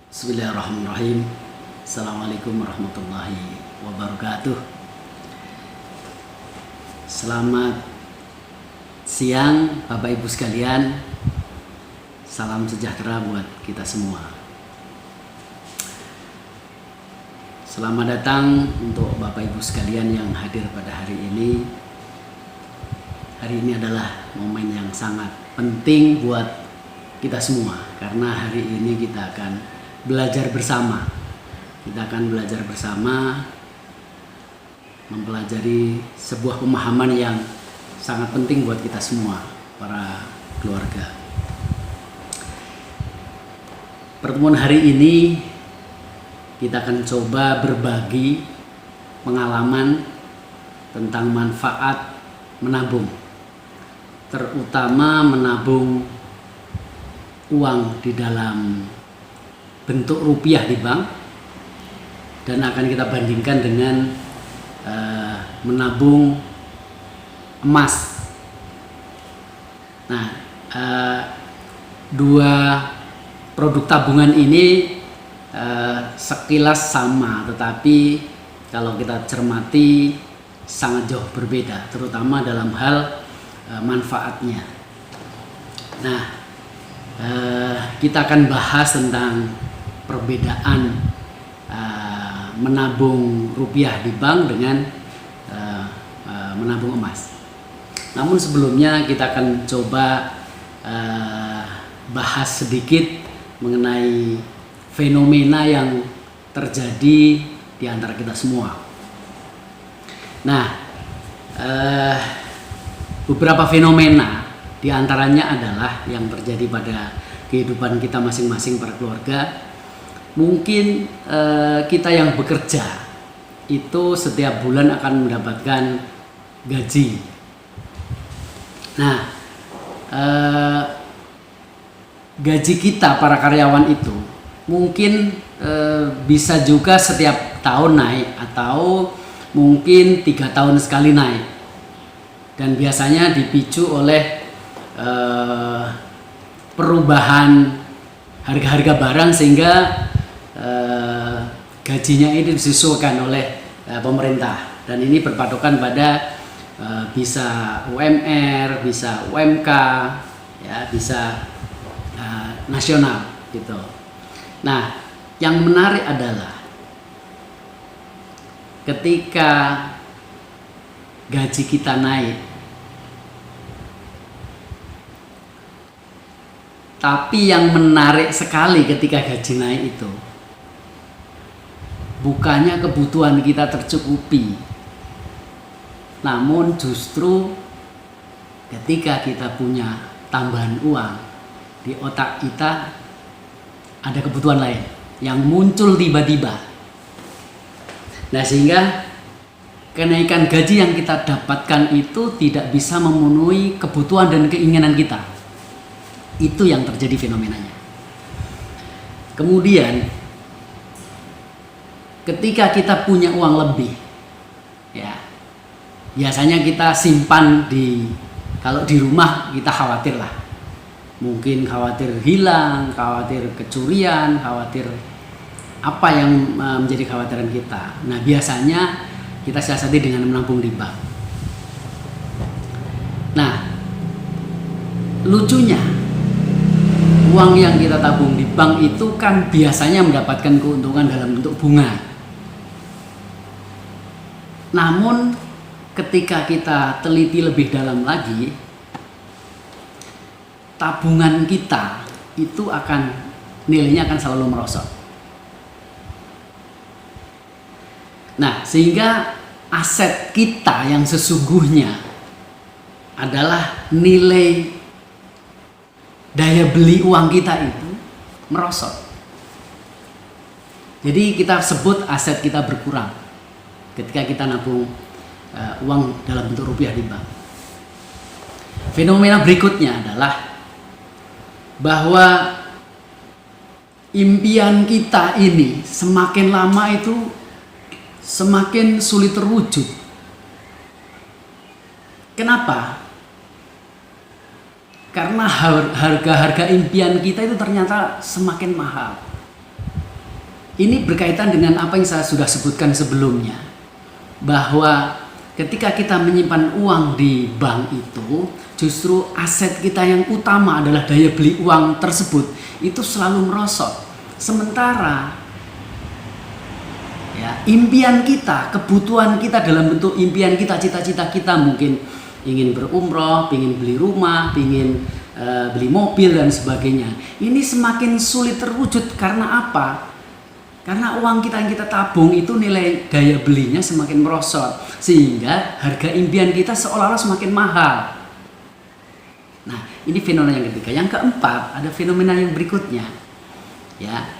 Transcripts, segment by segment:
Bismillahirrahmanirrahim. Assalamualaikum warahmatullahi wabarakatuh. Selamat siang Bapak Ibu sekalian. Salam sejahtera buat kita semua. Selamat datang untuk Bapak Ibu sekalian yang hadir pada hari ini. Hari ini adalah momen yang sangat penting buat kita semua, karena hari ini kita akan belajar bersama. Kita akan belajar bersama, mempelajari sebuah pemahaman yang sangat penting buat kita semua, para keluarga. Pertemuan hari ini kita akan coba berbagi pengalaman tentang manfaat menabung, terutama menabung uang di dalam bentuk rupiah di bank, dan akan kita bandingkan dengan menabung emas. Nah, dua produk tabungan ini sekilas sama, tetapi kalau kita cermati sangat jauh berbeda, terutama dalam hal manfaatnya. Nah, kita akan bahas tentang perbedaan menabung rupiah di bank dengan menabung emas. Namun sebelumnya kita akan coba bahas sedikit mengenai fenomena yang terjadi di antara kita semua. Nah, beberapa fenomena di antaranya adalah yang terjadi pada kehidupan kita masing-masing para keluarga. Mungkin kita yang bekerja itu setiap bulan akan mendapatkan gaji. Nah, gaji kita para karyawan itu mungkin bisa juga setiap tahun naik, atau mungkin 3 tahun sekali naik, dan biasanya dipicu oleh perubahan harga-harga barang, sehingga gajinya ini disesuaikan oleh pemerintah, dan ini berpatokan pada bisa UMR, bisa UMK, ya, bisa nasional gitu. Nah, yang menarik adalah ketika gaji kita naik, tapi yang menarik sekali ketika gaji naik itu bukannya kebutuhan kita tercukupi, namun justru ketika kita punya tambahan uang, di otak kita ada kebutuhan lain yang muncul tiba-tiba. Nah, sehingga kenaikan gaji yang kita dapatkan itu tidak bisa memenuhi kebutuhan dan keinginan kita. Itu yang terjadi fenomenanya. Kemudian ketika kita punya uang lebih, ya, biasanya kita simpan kalau di rumah kita khawatir lah. Mungkin khawatir hilang, khawatir kecurian, khawatir apa yang menjadi kekhawatiran kita. Nah, biasanya kita siasati dengan menabung di bank. Nah, lucunya uang yang kita tabung di bank itu kan biasanya mendapatkan keuntungan dalam bentuk bunga. Namun ketika kita teliti lebih dalam lagi, tabungan kita itu nilainya akan selalu merosot. Nah, sehingga aset kita yang sesungguhnya adalah nilai daya beli uang kita itu merosot. Jadi kita sebut aset kita berkurang ketika kita nabung uang dalam bentuk rupiah di bank. Fenomena berikutnya adalah bahwa impian kita ini semakin lama itu semakin sulit terwujud. Kenapa? Karena harga-harga impian kita itu ternyata semakin mahal. Ini berkaitan dengan apa yang saya sudah sebutkan sebelumnya, bahwa ketika kita menyimpan uang di bank itu, justru aset kita yang utama adalah daya beli uang tersebut itu selalu merosot. Sementara ya, impian kita, kebutuhan kita dalam bentuk impian kita, cita-cita kita, mungkin ingin berumroh, ingin beli rumah, ingin beli mobil dan sebagainya, ini semakin sulit terwujud. Karena apa? Karena uang kita yang kita tabung itu nilai daya belinya semakin merosot, sehingga harga impian kita seolah-olah semakin mahal. Nah, ini fenomena yang ketiga. Yang keempat, ada fenomena yang berikutnya. Ya,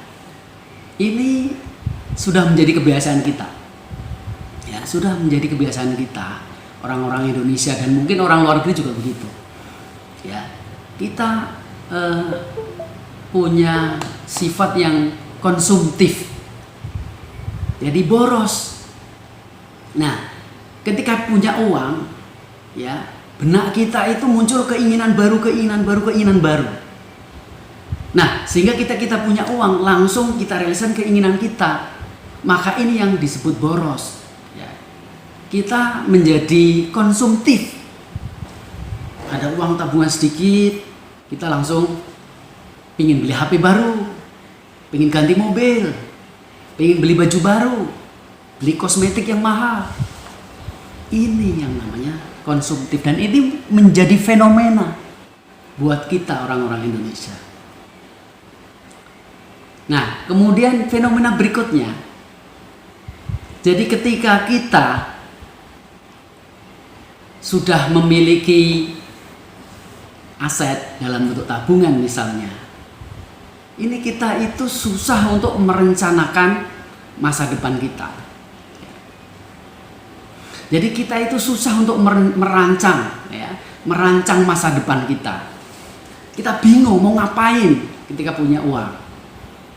ini sudah menjadi kebiasaan kita. Ya, sudah menjadi kebiasaan kita, orang-orang Indonesia dan mungkin orang luar negeri juga begitu. Ya, kita punya sifat yang konsumtif. Jadi boros. Nah, ketika punya uang, ya, benak kita itu muncul keinginan baru. Nah, sehingga kita punya uang, langsung kita realisasikan keinginan kita. Maka ini yang disebut boros. Ya. Kita menjadi konsumtif. Ada uang tabungan sedikit, kita langsung ingin beli HP baru, ingin ganti mobil, ingin beli baju baru, beli kosmetik yang mahal. Ini yang namanya konsumtif, dan ini menjadi fenomena buat kita orang-orang Indonesia. Nah, kemudian fenomena berikutnya. Jadi ketika kita sudah memiliki aset dalam bentuk tabungan misalnya, ini kita itu susah untuk merencanakan masa depan kita. Jadi kita itu susah untuk merancang masa depan kita. Kita bingung mau ngapain ketika punya uang.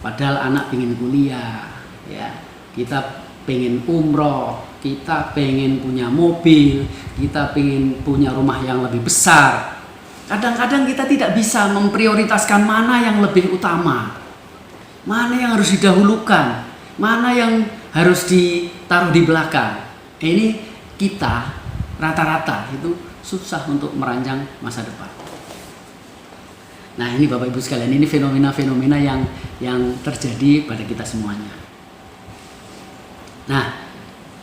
Padahal anak pengen kuliah, ya, kita pengen umroh, kita pengen punya mobil, kita pengen punya rumah yang lebih besar. Kadang-kadang kita tidak bisa memprioritaskan mana yang lebih utama, mana yang harus didahulukan, mana yang harus ditaruh di belakang. Ini kita rata-rata itu susah untuk merancang masa depan. Nah, ini Bapak Ibu sekalian, ini fenomena-fenomena yang terjadi pada kita semuanya. Nah,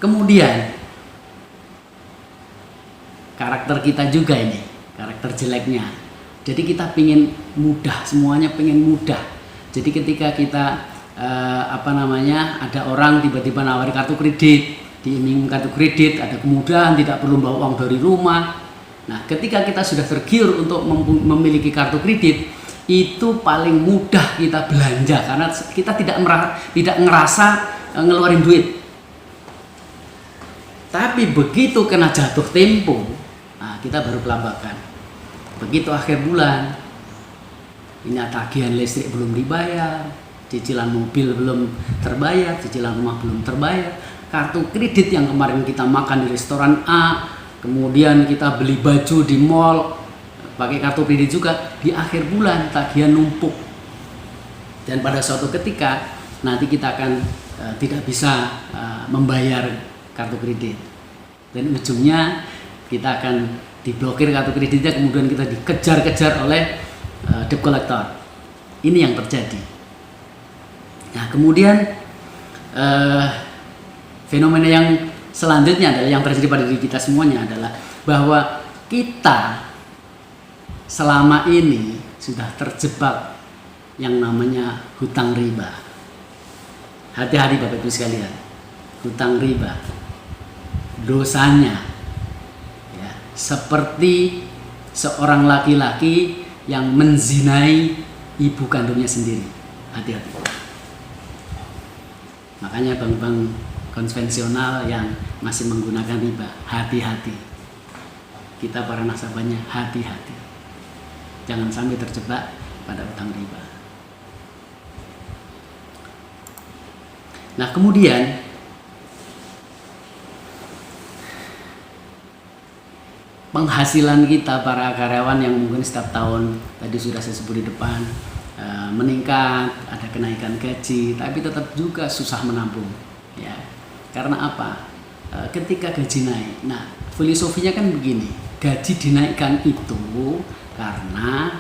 kemudian karakter kita juga ini, karakter jeleknya. Jadi kita pengen mudah, semuanya pengen mudah. Jadi ketika kita ada orang tiba-tiba nawari kartu kredit, diiming kartu kredit, ada kemudahan, tidak perlu bawa uang dari rumah. Nah, ketika kita sudah tergiur untuk memiliki kartu kredit, itu paling mudah kita belanja karena kita tidak ngerasa ngeluarin duit. Tapi begitu kena jatuh tempo, nah, kita baru kelabakan. Begitu akhir bulan, ini tagihan listrik belum dibayar, cicilan mobil belum terbayar, cicilan rumah belum terbayar, kartu kredit yang kemarin kita makan di restoran A, kemudian kita beli baju di mall pakai kartu kredit juga, di akhir bulan tagihan numpuk. Dan pada suatu ketika nanti kita akan tidak bisa membayar kartu kredit, dan ujungnya kita akan diblokir kartu kreditnya, kemudian kita dikejar-kejar oleh debt collector. Ini yang terjadi. Nah, kemudian fenomena yang selanjutnya adalah yang terjadi pada diri kita semuanya adalah bahwa kita selama ini sudah terjebak yang namanya hutang riba. Hati-hati Bapak Ibu sekalian, hutang riba dosanya ya, seperti seorang laki-laki yang menzinai ibu kandungnya sendiri. Hati-hati. Makanya bank-bank konvensional yang masih menggunakan riba, hati-hati. Kita para nasabahnya hati-hati. Jangan sampai terjebak pada hutang riba. Nah, kemudian penghasilan kita para karyawan yang mungkin setiap tahun tadi sudah saya sebut di depan meningkat, ada kenaikan gaji, tapi tetap juga susah menabung, ya. Karena apa? Ketika gaji naik, nah filosofinya kan begini, gaji dinaikkan itu karena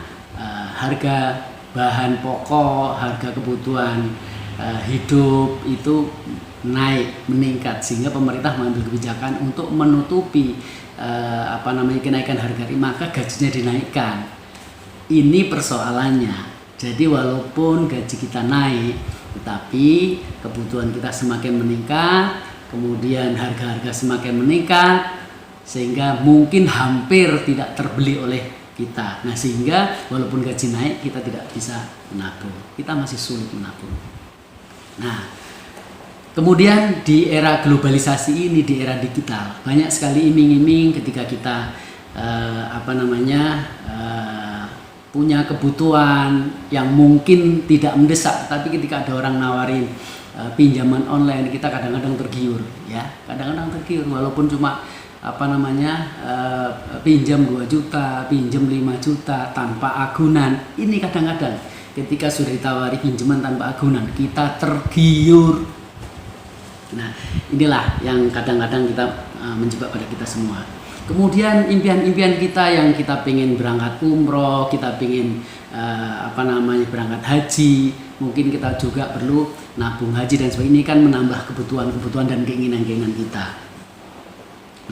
harga bahan pokok, harga kebutuhan hidup itu naik, meningkat, sehingga pemerintah mengambil kebijakan untuk menutupi kenaikan harga ini, maka gajinya dinaikkan. Ini persoalannya. Jadi walaupun gaji kita naik, tetapi kebutuhan kita semakin meningkat, kemudian harga-harga semakin meningkat, sehingga mungkin hampir tidak terbeli oleh kita. Nah, sehingga walaupun gaji naik, kita tidak bisa menabung. Kita masih sulit menabung. Nah, kemudian di era globalisasi ini, di era digital, banyak sekali iming-iming ketika kita punya kebutuhan yang mungkin tidak mendesak, tapi ketika ada orang nawarin pinjaman online, kita kadang-kadang tergiur, ya. Kadang-kadang tergiur walaupun cuma pinjam 2 juta, pinjam 5 juta tanpa agunan. Ini kadang-kadang ketika sudah ditawari pinjaman tanpa agunan, kita tergiur. Nah, inilah yang kadang-kadang kita menjebak pada kita semua. Kemudian impian-impian kita yang kita pengen berangkat umroh, kita pengen berangkat haji, mungkin kita juga perlu nabung haji dan sebagainya. Ini kan menambah kebutuhan dan keinginan-keinginan kita.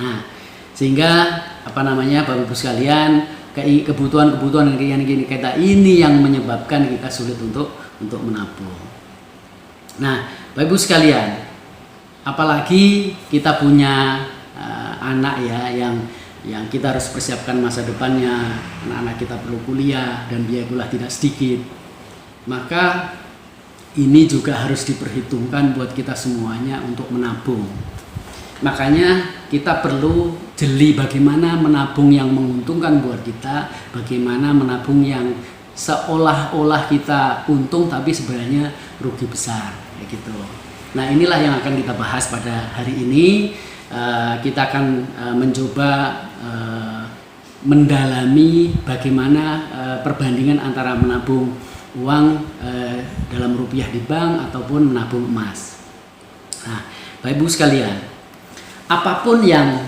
Nah, sehingga Bapak Ibu sekalian, kebutuhan-kebutuhan dan keinginan kita ini yang menyebabkan kita sulit untuk menabung. Nah, Bapak Ibu sekalian, apalagi kita punya anak, ya, yang kita harus persiapkan masa depannya. Anak-anak kita perlu kuliah dan biaya kuliah tidak sedikit. Maka ini juga harus diperhitungkan buat kita semuanya untuk menabung. Makanya kita perlu jeli bagaimana menabung yang menguntungkan buat kita, bagaimana menabung yang seolah-olah kita untung tapi sebenarnya rugi besar, kayak gitu. Nah, inilah yang akan kita bahas pada hari ini. Kita akan mencoba mendalami bagaimana perbandingan antara menabung uang dalam rupiah di bank ataupun menabung emas. Nah, Bapak Ibu sekalian, apapun yang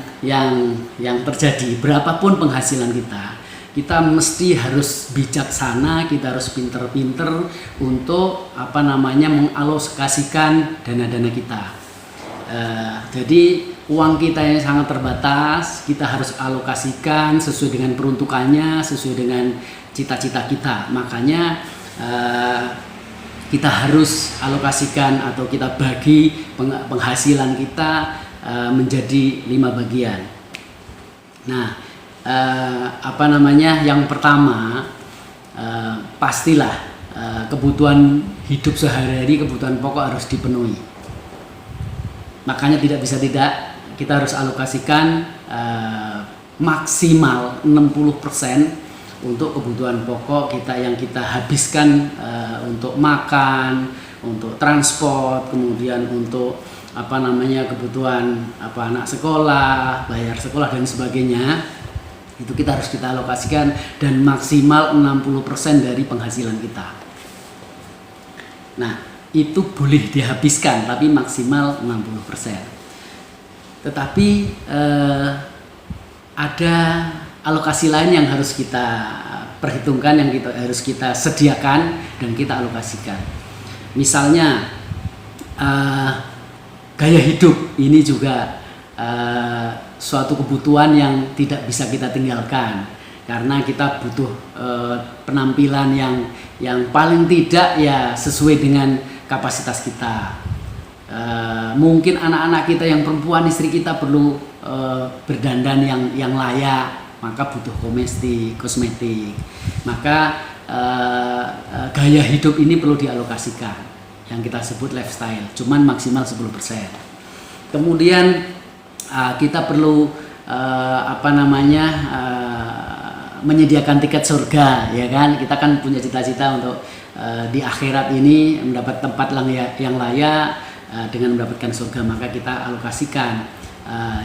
terjadi, berapapun penghasilan kita mesti harus bijaksana, kita harus pinter-pinter untuk mengalokasikan dana-dana kita. Jadi uang kita yang sangat terbatas, kita harus alokasikan sesuai dengan peruntukannya, sesuai dengan cita-cita kita. Makanya kita harus alokasikan atau kita bagi penghasilan kita menjadi 5 bagian. Nah, yang pertama, pastilah kebutuhan hidup sehari-hari, kebutuhan pokok harus dipenuhi. Makanya tidak bisa tidak, kita harus alokasikan maksimal 60% untuk kebutuhan pokok kita yang kita habiskan untuk makan, untuk transport, kemudian untuk kebutuhan anak sekolah, bayar sekolah dan sebagainya. Itu kita harus kita alokasikan dan maksimal 60% dari penghasilan kita. Nah, itu boleh dihabiskan tapi maksimal 60%. Tetapi ada alokasi lain yang harus kita perhitungkan, yang harus kita sediakan dan kita alokasikan. Misalnya gaya hidup ini juga suatu kebutuhan yang tidak bisa kita tinggalkan, karena kita butuh penampilan yang paling tidak ya sesuai dengan kapasitas kita. Mungkin anak-anak kita yang perempuan, istri kita perlu berdandan yang layak, maka butuh kosmetik. Maka gaya hidup ini perlu dialokasikan, yang kita sebut lifestyle, cuman maksimal 10%. Kemudian kita perlu menyediakan tiket surga, ya kan? Kita kan punya cita-cita untuk di akhirat ini mendapat tempat yang layak dengan mendapatkan surga, maka kita alokasikan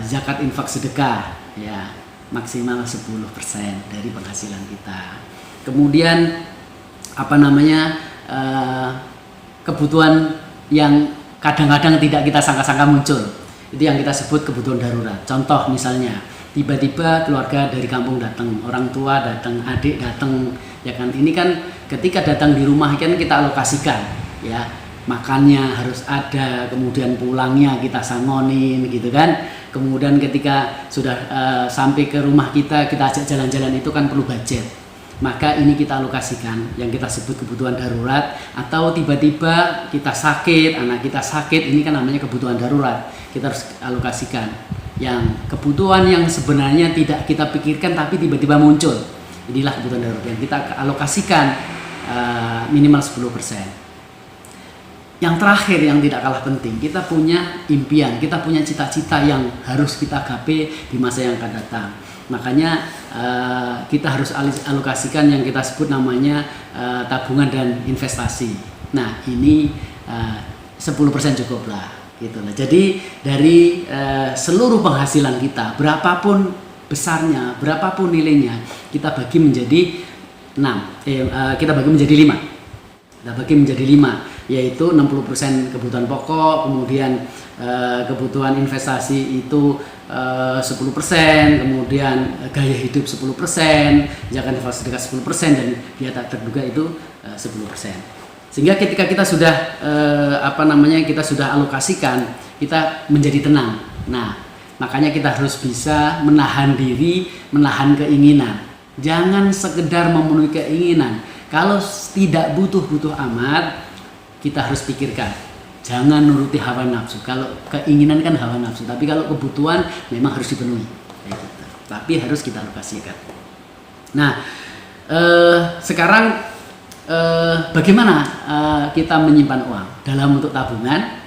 zakat, infak, sedekah, ya, maksimal 10% dari penghasilan kita. Kemudian apa namanya kebutuhan yang kadang-kadang tidak kita sangka-sangka muncul. Itu yang kita sebut kebutuhan darurat. Contoh misalnya, tiba-tiba keluarga dari kampung datang, orang tua datang, adik datang, ya kan. Ini kan ketika datang di rumah kan kita alokasikan, ya. Makannya harus ada, kemudian pulangnya kita sangonin gitu kan. Kemudian ketika sudah sampai ke rumah kita ajak jalan-jalan, itu kan perlu budget. Maka ini kita alokasikan yang kita sebut kebutuhan darurat. Atau tiba-tiba kita sakit, anak kita sakit, ini kan namanya kebutuhan darurat. Kita harus alokasikan yang kebutuhan yang sebenarnya tidak kita pikirkan tapi tiba-tiba muncul. Inilah kebutuhan darurat yang kita alokasikan minimal 10%. Yang terakhir yang tidak kalah penting, kita punya impian, kita punya cita-cita yang harus kita gapai di masa yang akan datang. Makanya kita harus alokasikan yang kita sebut namanya tabungan dan investasi. Nah ini 10% cukup lah, gitu lah. Jadi dari seluruh penghasilan kita, berapapun besarnya, berapapun nilainya, kita bagi menjadi 5. Kita bagi menjadi 5. Yaitu 60% kebutuhan pokok, kemudian kebutuhan investasi itu 10%, kemudian gaya hidup 10%, zakat infak sedekah 10%, dan biaya tak terduga itu 10%. Sehingga ketika kita sudah kita sudah alokasikan, kita menjadi tenang. Nah, makanya kita harus bisa menahan diri, menahan keinginan. Jangan sekedar memenuhi keinginan. Kalau tidak butuh-butuh amat, kita harus pikirkan, jangan nuruti hawa nafsu. Kalau keinginan kan hawa nafsu, tapi kalau kebutuhan memang harus dipenuhi, gitu. Tapi harus kita alokasikan. Nah, sekarang bagaimana kita menyimpan uang? Dalam bentuk tabungan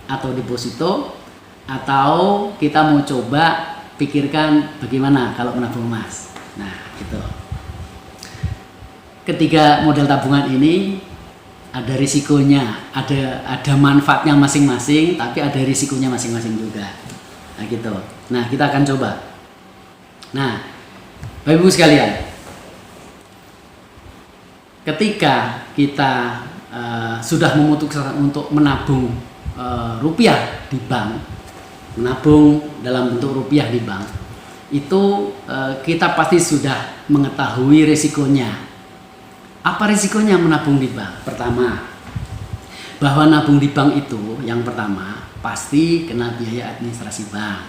atau deposito, atau kita mau coba pikirkan bagaimana kalau menabung emas? Nah, gitu. Ketiga model tabungan ini ada risikonya, ada manfaatnya masing-masing, tapi ada risikonya masing-masing juga. Nah gitu. Nah kita akan coba. Nah, Bapak Ibu sekalian, ketika kita sudah memutuskan untuk menabung rupiah di bank, menabung dalam bentuk rupiah di bank, itu kita pasti sudah mengetahui risikonya. Apa risikonya menabung di bank? Pertama, bahwa nabung di bank itu yang pertama pasti kena biaya administrasi bank,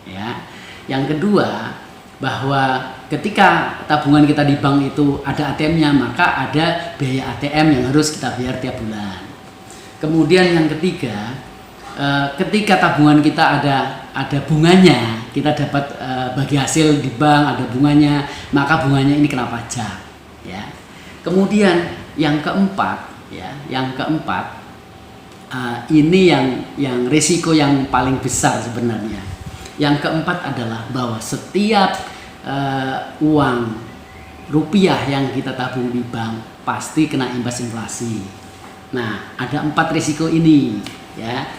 ya. Yang kedua, bahwa ketika tabungan kita di bank itu ada ATM-nya, maka ada biaya ATM yang harus kita bayar tiap bulan. Kemudian yang ketiga, ketika tabungan kita ada bunganya, kita dapat bagi hasil di bank ada bunganya, maka bunganya ini kena pajak, ya. Kemudian yang keempat, ini yang risiko yang paling besar sebenarnya. Yang keempat adalah bahwa setiap uang rupiah yang kita tabung di bank pasti kena imbas inflasi. Nah, ada 4 risiko ini, ya.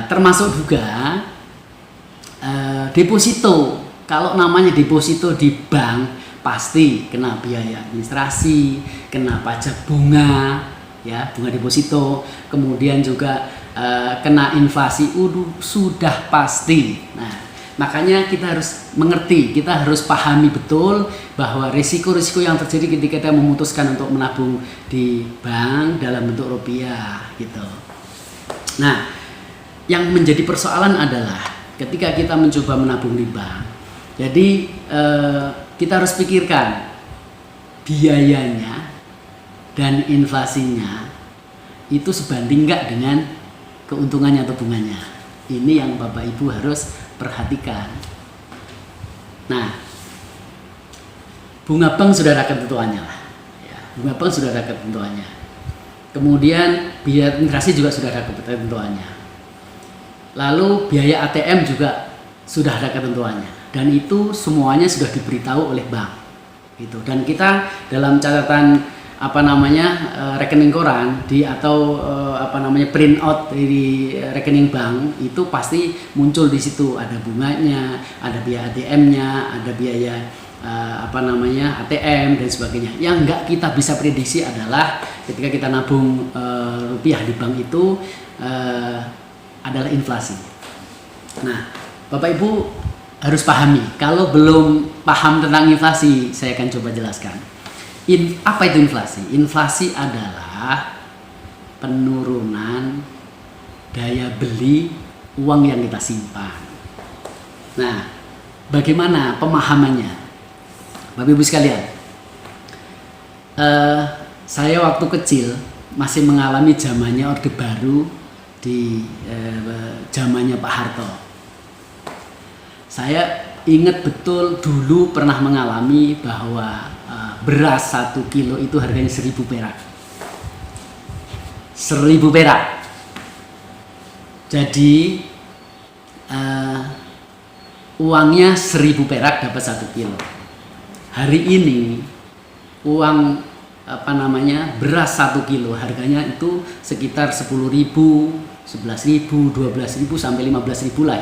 Termasuk juga deposito. Kalau namanya deposito di bank, pasti kena biaya administrasi, kena pajak bunga, ya, bunga deposito, kemudian juga kena inflasi, sudah pasti. Nah, makanya kita harus mengerti, kita harus pahami betul bahwa risiko-risiko yang terjadi ketika kita memutuskan untuk menabung di bank dalam bentuk rupiah, gitu. Nah, yang menjadi persoalan adalah ketika kita mencoba menabung di bank, jadi kita harus pikirkan biayanya dan inflasinya itu sebanding nggak dengan keuntungannya atau bunganya. Ini yang Bapak Ibu harus perhatikan. Nah, bunga bank sudah ada ketentuannya lah, ya, bunga bank sudah ada ketentuannya. Kemudian biaya administrasi juga sudah ada ketentuannya. Lalu biaya ATM juga sudah ada ketentuannya. Dan itu semuanya sudah diberitahu oleh bank, gitu. Dan kita dalam catatan rekening koran atau print out dari rekening bank itu pasti muncul di situ, ada bunganya, ada biaya ATM-nya, ada biaya ATM dan sebagainya. Yang nggak kita bisa prediksi adalah ketika kita nabung rupiah di bank itu adalah inflasi. Nah, Bapak Ibu harus pahami. Kalau belum paham tentang inflasi, saya akan coba jelaskan. Apa itu inflasi? Inflasi adalah penurunan daya beli uang yang kita simpan. Nah, bagaimana pemahamannya? Bapak Ibu sekalian, saya waktu kecil masih mengalami zamannya Orde Baru di zamannya Pak Harto. Saya ingat betul dulu pernah mengalami bahwa beras 1 kilo itu harganya 1.000 perak. 1.000 perak. Jadi uangnya 1.000 perak dapat 1 kilo. Hari ini uang beras 1 kilo harganya itu sekitar 10.000, 11.000, 12.000 sampai 15.000 lah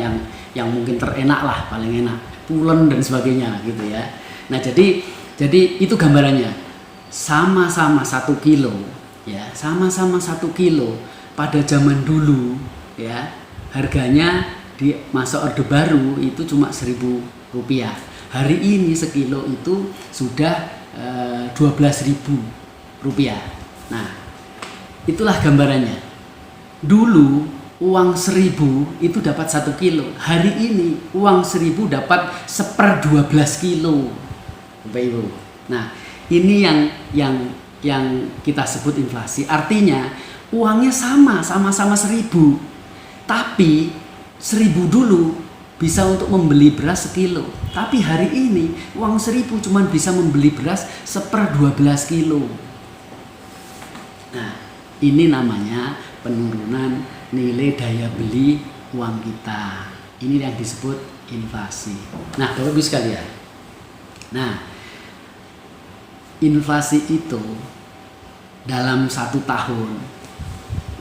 yang mungkin terenak lah, paling enak, pulen dan sebagainya gitu ya. Nah, jadi itu gambarannya. Sama-sama 1 kilo ya, sama-sama 1 kilo pada zaman dulu ya, harganya di masa Orde Baru itu cuma 1.000 rupiah. Hari ini sekilo itu sudah 12.000 rupiah. Nah, itulah gambarannya. Dulu uang 1.000 itu dapat 1 kilo. Hari ini uang 1.000 dapat 1/12 kilo, Bapak Ibu. Nah, ini yang kita sebut inflasi. Artinya uangnya sama-sama 1.000, tapi 1.000 dulu bisa untuk membeli beras sekilo, tapi hari ini uang 1.000 cuma bisa membeli beras 1/12 kilo. Nah, ini namanya penurunan nilai daya beli uang kita. Ini yang disebut inflasi. Nah, Bapak Ibu sekalian, nah inflasi itu dalam 1 tahun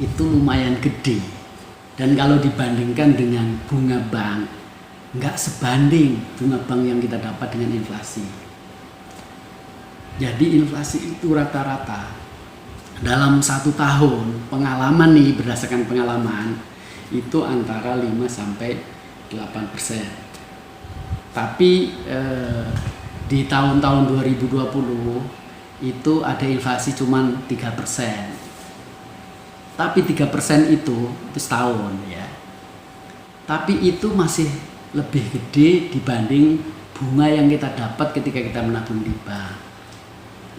itu lumayan gede, dan kalau dibandingkan dengan bunga bank, nggak sebanding bunga bank yang kita dapat dengan inflasi. Jadi inflasi itu rata-rata dalam 1 tahun, pengalaman nih, berdasarkan pengalaman itu antara 5-8%. Tapi di tahun-tahun 2020 itu ada inflasi cuman 3%. Tapi 3% itu setahun ya. Tapi itu masih lebih gede dibanding bunga yang kita dapat ketika kita menabung di bank.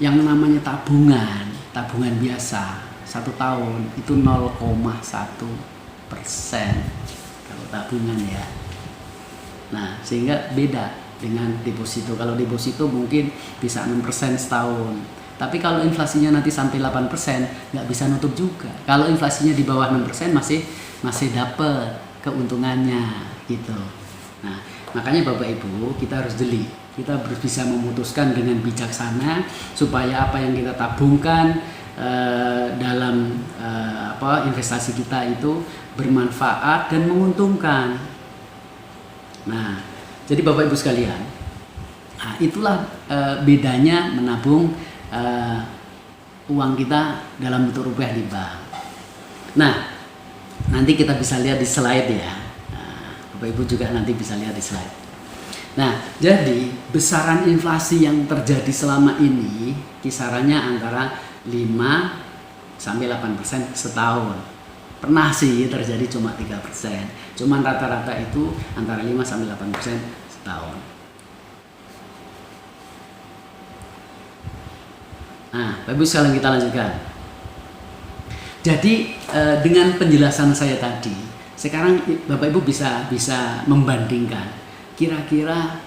Yang namanya tabungan biasa 1 tahun itu 0,1% kalau tabungan ya. Nah, sehingga beda dengan deposito. Kalau deposito mungkin bisa 6% setahun. Tapi kalau inflasinya nanti sampai 8%, nggak bisa nutup juga. Kalau inflasinya di bawah 6% masih dapat keuntungannya gitu. Nah, makanya Bapak Ibu, kita harus jeli. Kita harus bisa memutuskan dengan bijaksana supaya apa yang kita tabungkan dalam investasi kita itu bermanfaat dan menguntungkan. Nah, jadi Bapak Ibu sekalian, nah, itulah bedanya menabung uang kita dalam bentuk rupiah di bank. Nah, nanti kita bisa lihat di slide ya. Bapak Ibu juga nanti bisa lihat di slide. Nah, jadi besaran inflasi yang terjadi selama ini kisarannya antara 5-8% setahun. Pernah sih terjadi cuma 3%. Cuman rata-rata itu antara 5-8% setahun. Nah, Bapak Ibu sekalian, kita lanjutkan. Jadi dengan penjelasan saya tadi, sekarang Bapak Ibu bisa membandingkan kira-kira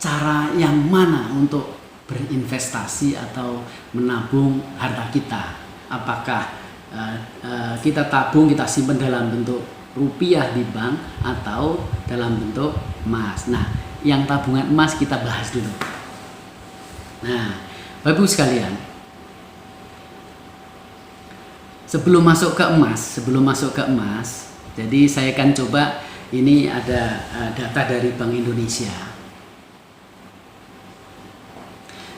cara yang mana untuk berinvestasi atau menabung harta kita. Apakah kita tabung, kita simpan dalam bentuk rupiah di bank atau dalam bentuk emas. Nah, yang tabungan emas kita bahas dulu. Nah, Bapak Ibu sekalian, sebelum masuk ke emas, jadi saya akan coba, ini ada data dari Bank Indonesia.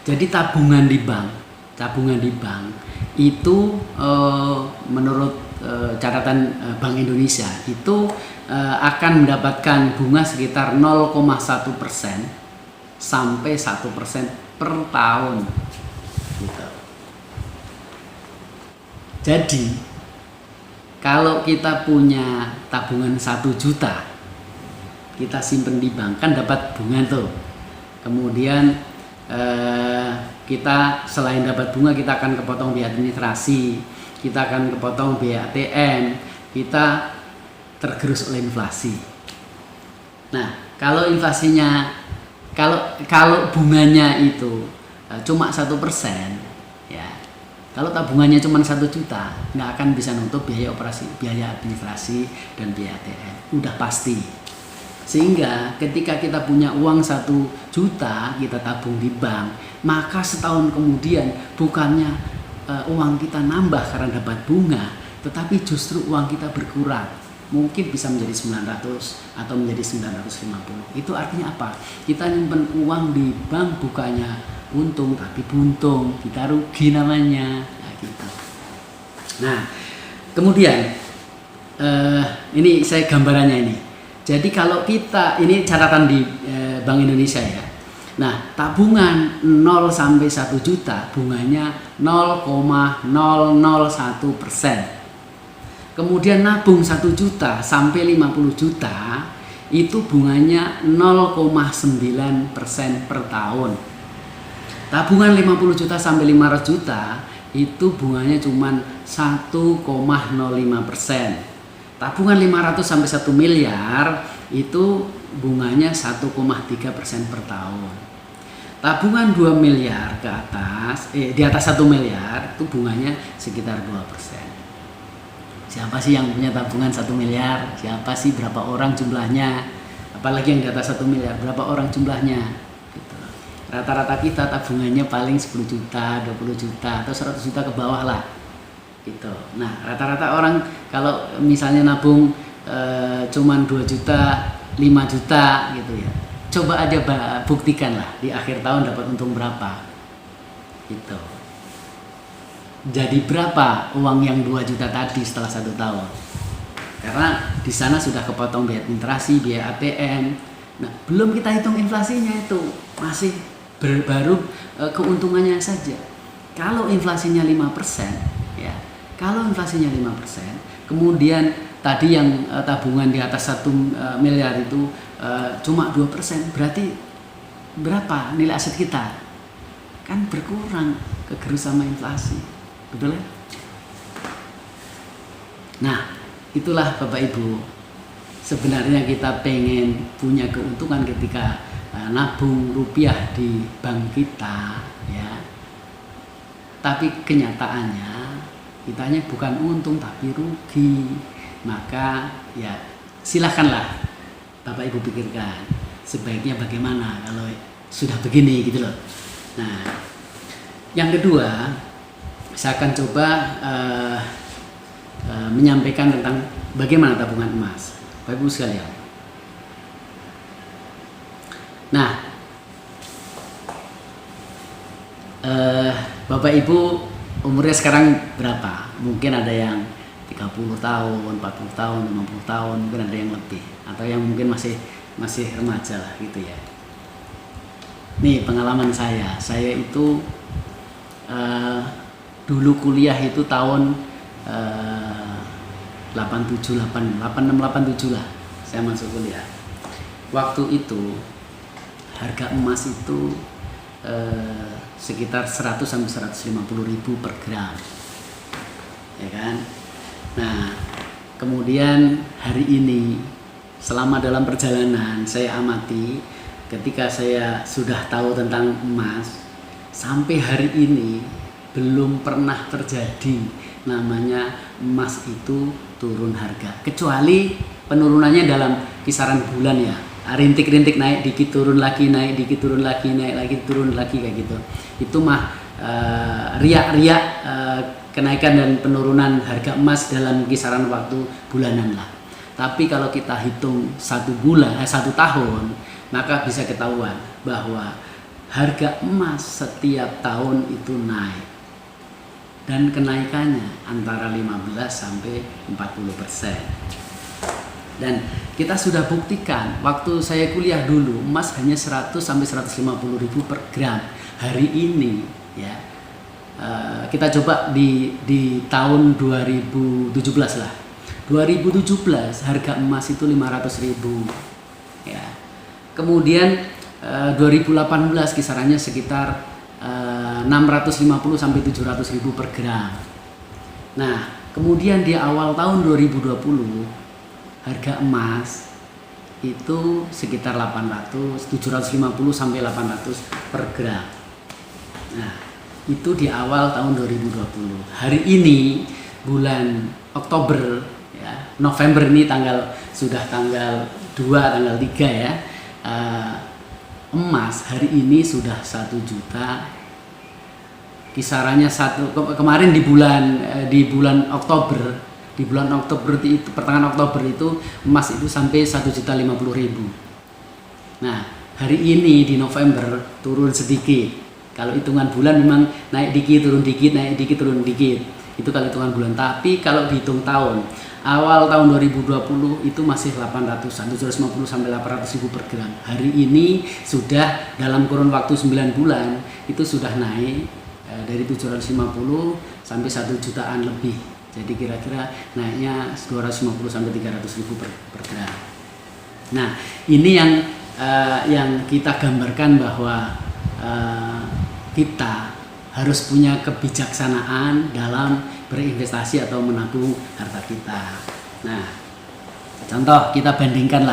Jadi tabungan di bank itu menurut catatan Bank Indonesia itu akan mendapatkan bunga sekitar 0,1% sampai 1% per tahun. Gitu. Jadi kalau kita punya tabungan 1 juta, kita simpen di bank kan dapat bunga tuh. Kemudian kita selain dapat bunga, kita akan kepotong biaya administrasi, kita akan kepotong biaya ATM, kita tergerus oleh inflasi. Nah, kalau inflasinya, kalau bunganya itu cuma 1%, ya, kalau tabungannya cuma 1 juta, nggak akan bisa nutup biaya operasi, biaya administrasi dan biaya ATM, udah pasti. Sehingga ketika kita punya uang 1 juta, kita tabung di bank, maka setahun kemudian bukannya uang kita nambah karena dapat bunga, tetapi justru uang kita berkurang. Mungkin bisa menjadi 900 atau menjadi 950. Itu artinya apa? Kita nyimpen uang di bank bukannya untung tapi buntung, kita rugi namanya. Nah, gitu. Nah, kemudian ini saya gambarannya ini. Jadi kalau kita, ini catatan di Bank Indonesia ya. Nah, tabungan 0 sampai 1 juta bunganya 0,001%. Kemudian nabung 1 juta sampai 50 juta itu bunganya 0,9% per tahun. Tabungan 50 juta sampai 500 juta itu bunganya cuma 1,05%. Tabungan 500 sampai 1 miliar itu bunganya 1,3% per tahun. Tabungan 2 miliar ke atas, di atas 1 miliar itu bunganya sekitar 2%. Siapa sih yang punya tabungan 1 miliar? Siapa sih, berapa orang jumlahnya? Apalagi yang di atas 1 miliar, berapa orang jumlahnya? Gitu. Rata-rata kita tabungannya paling 10 juta, 20 juta, atau 100 juta ke bawah lah. Gitu. Nah, rata-rata orang kalau misalnya nabung cuman 2 juta, 5 juta gitu ya. Coba aja buktikan lah di akhir tahun dapat untung berapa. Gitu. Jadi berapa uang yang 2 juta tadi setelah 1 tahun? Karena di sana sudah kepotong biaya administrasi, biaya ATM. Nah, belum kita hitung inflasinya, itu masih baru keuntungannya saja. Kalau inflasinya 5%, ya. Kalau inflasinya 5%, kemudian tadi yang tabungan di atas 1 miliar itu cuma 2%, berarti berapa nilai aset kita? Kan berkurang, kegerus sama inflasi. Betul ya? Nah, itulah Bapak Ibu. Sebenarnya kita pengen punya keuntungan ketika nabung rupiah di bank kita, ya. Tapi kenyataannya kitanya bukan untung tapi rugi. Maka ya silahkanlah Bapak Ibu pikirkan sebaiknya bagaimana kalau sudah begini gitu loh. Nah, yang kedua, saya akan coba menyampaikan tentang bagaimana tabungan emas, Bapak Ibu sekalian. Nah, Bapak Ibu umurnya sekarang berapa? Mungkin ada yang 30 tahun, 40 tahun, 50 tahun, mungkin ada yang lebih, atau yang mungkin masih remaja lah gitu ya. Nih pengalaman saya itu dulu kuliah itu tahun 86, 87 lah saya masuk kuliah. Waktu itu harga emas itu sekitar 100 sampai 150 ribu per gram, ya kan. Nah, kemudian hari ini selama dalam perjalanan saya amati, ketika saya sudah tahu tentang emas, sampai hari ini belum pernah terjadi namanya emas itu turun harga, kecuali penurunannya dalam kisaran bulan ya. Rintik-rintik naik, dikit turun lagi, naik dikit turun lagi, naik lagi turun lagi, kayak gitu. Itu mah riak-riak kenaikan dan penurunan harga emas dalam kisaran waktu bulanan lah. Tapi kalau kita hitung 1 tahun, maka bisa ketahuan bahwa harga emas setiap tahun itu naik. Dan kenaikannya antara 15 sampai 40%. Dan kita sudah buktikan waktu saya kuliah dulu emas hanya 100 sampai 150 ribu per gram. Hari ini ya kita coba di tahun 2017 lah. 2017 harga emas itu 500.000 ya. Kemudian 2018 kisarannya sekitar 650 sampai 700.000 per gram. Nah, kemudian di awal tahun 2020 harga emas itu sekitar 750 sampai 800 per gram. Nah, itu di awal tahun 2020. Hari ini bulan Oktober ya, November ini sudah tanggal 2, tanggal 3 ya. Emas hari ini sudah 1 juta, kisarannya kemarin di bulan Oktober, itu pertengahan Oktober itu emas itu sampai 1.050.000. Nah, hari ini di November turun sedikit. Kalau hitungan bulan memang naik dikit, turun dikit, naik dikit, turun dikit. Itu kalau hitungan bulan. Tapi kalau dihitung tahun, awal tahun 2020 itu masih 750 sampai 800.000 per gram. Hari ini sudah dalam kurun waktu 9 bulan itu sudah naik dari 750 sampai 1 jutaan lebih. Jadi kira-kira naiknya 250 sampai 300.000 per gram. Nah, ini yang kita gambarkan bahwa kita harus punya kebijaksanaan dalam berinvestasi atau menabung harta kita. Nah, contoh kita bandingkan.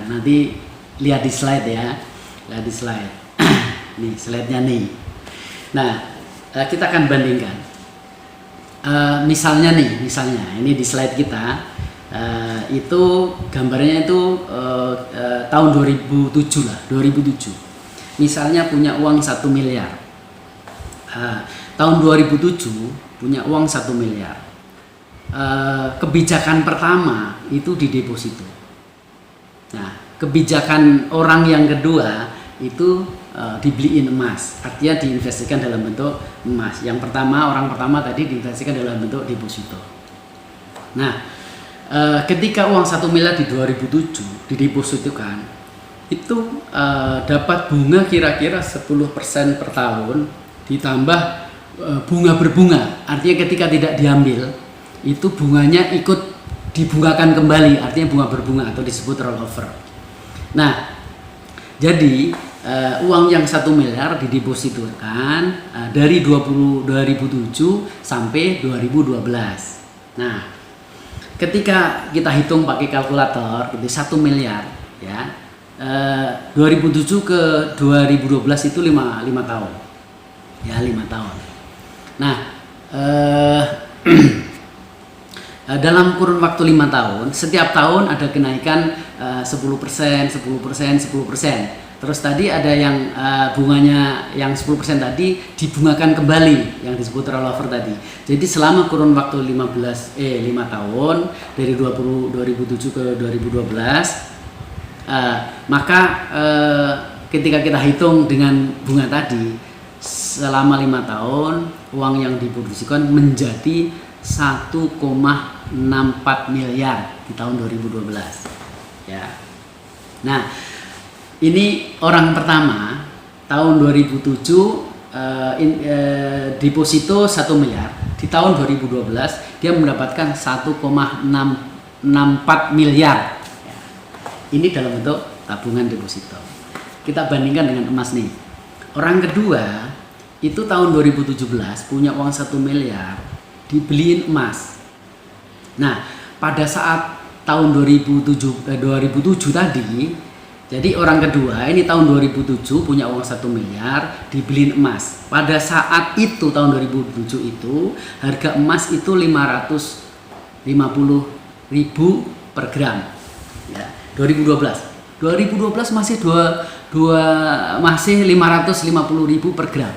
Nanti lihat di slide ya. Lihat di slide. Nih slide-nya nih. Nah, kita akan bandingkan. Misalnya ini di slide kita itu gambarnya itu tahun 2007 lah, 2007. Misalnya punya uang 1 miliar. Tahun 2007 punya uang 1 miliar. Kebijakan pertama itu di deposito. Nah, kebijakan orang yang kedua itu dibeliin emas, artinya diinvestasikan dalam bentuk emas. Yang pertama, orang pertama tadi diinvestasikan dalam bentuk deposito. Nah, ketika uang 1 miliar di 2007 didepositokan, itu dapat bunga kira-kira 10% per tahun ditambah bunga berbunga. Artinya ketika tidak diambil, itu bunganya ikut dibungakan kembali, artinya bunga berbunga atau disebut rollover. Nah, jadi uang yang 1 miliar didepositokan dari 2007 sampai 2012. Nah, ketika kita hitung pakai kalkulator, itu 1 miliar ya. 2007 ke 2012 itu 5 tahun. Ya, 5 tahun. Nah, dalam kurun waktu 5 tahun, setiap tahun ada kenaikan 10%. Terus tadi ada yang bunganya yang 10% tadi dibungakan kembali yang disebut rollover tadi. Jadi selama kurun waktu 5 tahun dari 2007 ke 2012 maka ketika kita hitung dengan bunga tadi selama 5 tahun uang yang diproduksikan menjadi 1,64 miliar di tahun 2012 ya. Nah, ini orang pertama tahun 2007 deposito 1 miliar, di tahun 2012 dia mendapatkan 1,64 miliar. Ini dalam bentuk tabungan deposito. Kita bandingkan dengan emas nih. Orang kedua itu tahun 2017 punya uang 1 miliar, dibeliin emas. Nah, pada saat tahun 2007 tadi, jadi orang kedua ini tahun 2007 punya uang 1 miliar, dibeliin emas. Pada saat itu tahun 2007 itu harga emas itu 550.000 per gram. Ya. 2012 masih masih 550.000 per gram.